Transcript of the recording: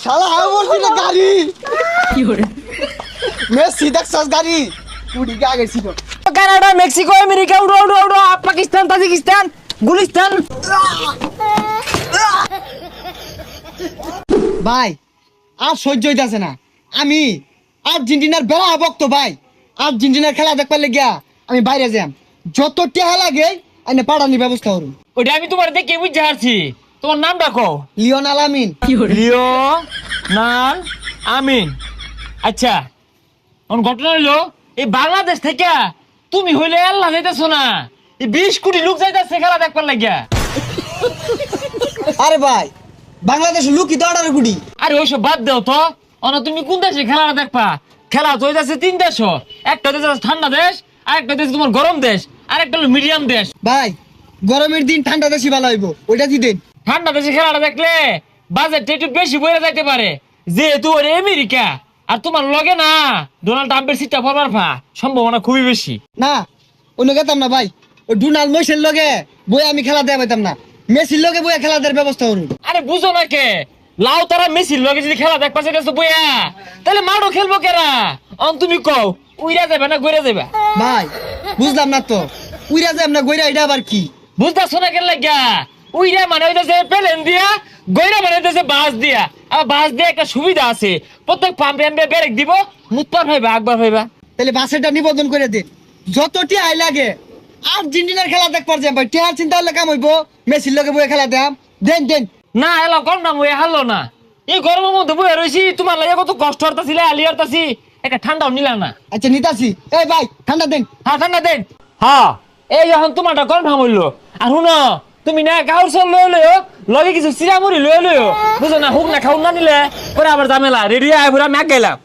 শালা বলছি না গাড়ি কি করে মেসি দেখছস গাড়ি উড়ি গে আগে ছিল কানাডা মেক্সিকো আমেরিকা উড়ো উড়ো উড়ো পাকিস্তান তাজিকিস্তান গুলিস্তান ভাই আর সহ্য হইতাছে না আমি আর্জেন্টিনার বেড়া ভক্ত ভাই আর্জেন্টিনার খেলা দেখবার লাগিয়া আমি বাইরে যাম যত টেহা লাগে আইনে পাড়ানির ব্যবস্থা করুন ওটা আমি তোমার দেখে বুঝতে পারছি তোমার নাম ডাকো লিওনাল আমিন লিও নাল আমিন আচ্ছা কোন ঘটনা হইলো এই বাংলাদেশ থেকে তুমি হইলে আল্লাহ যাইতেছো না এই 20 কোটি লোক যাইতেছে খেলা দেখবার লাগিয়া আরে ভাই বাংলাদেশ লুকি তো 18 কোটি আরে ওইসব বাদ দাও তো অন তুমি কোন দেশে খেলা দেখবা খেলা তো হইতাছে 3 দেশ একটা দেশ আছে ঠান্ডা দেশ আর একটা দেশ তোমার গরম দেশ আর একটা হলো মিডিয়াম দেশ ভাই গরমের দিন ঠান্ডা বেশি ভালো হইব ওইটা কি দিন ঠান্ডা দেশে খেলাটা দেখলে বাজেট একটু বেশি বইরা যাইতে পারে যেহেতু ওরে আমেরিকা আর তোমার লগে না ডোনাল্ড ট্রাম্পের সিটটা পড়বার সম্ভাবনা খুবই বেশি না অন্য গেতাম না ভাই ওই ডোনাল্ড মেসির লগে বই আমি খেলা দেয়া পাইতাম না মেসির লগে বই খেলা দেওয়ার ব্যবস্থা করুন আরে বুঝো না কে লাউ তারা মেসির লগে যদি খেলা দেখবা সেটা বইয়া তাহলে মাঠও খেলবো কেরা তুমি কও উইরা যাবে না গইরা যাবে ভাই বুঝলাম না তো উইরা যাম না গইরা এটা আবার কি বুঝতেছো না কেন লাগিয়া উইরা মানে হইতেছে প্লেন দিয়া গইরা মানে হইতেছে বাস দিয়া আর বাস দিয়া একটা সুবিধা আছে প্রত্যেক পাম্পে আমরা ব্রেক দিব মুতপার ভাইবা আকবার ভাইবা তাহলে বাসেরটা নিবন্ধন করে দিন যত টিয়াই লাগে আর্জেন্টিনার খেলা দেখবার যাম ভাই টিয়ার চিন্তা হলে কাম হইব মেসির লগে বই খেলা দেম দেন দেন না এলো কম না মুয়ে হারলো না এই গরমের মধ্যে বয়ে রয়েছি তোমার লাগে কত কষ্ট হতাছিল আলি হতাছি একটা ঠান্ডাও নিলাম না আচ্ছা নিতাছি এই ভাই ঠান্ডা দেন হ্যাঁ ঠান্ডা দেন হ্যাঁ এই যখন তোমারটা কনফার্ম হইলো আর শুনো তুমি না কাউর সব লয়ে লইও লগে কিছু চিরামুড়ি লয়ে লইও বুঝো না হুক না খাও না নিলে পরে আবার ঝামেলা রেডি আয় পুরা ম্যাক গেলাম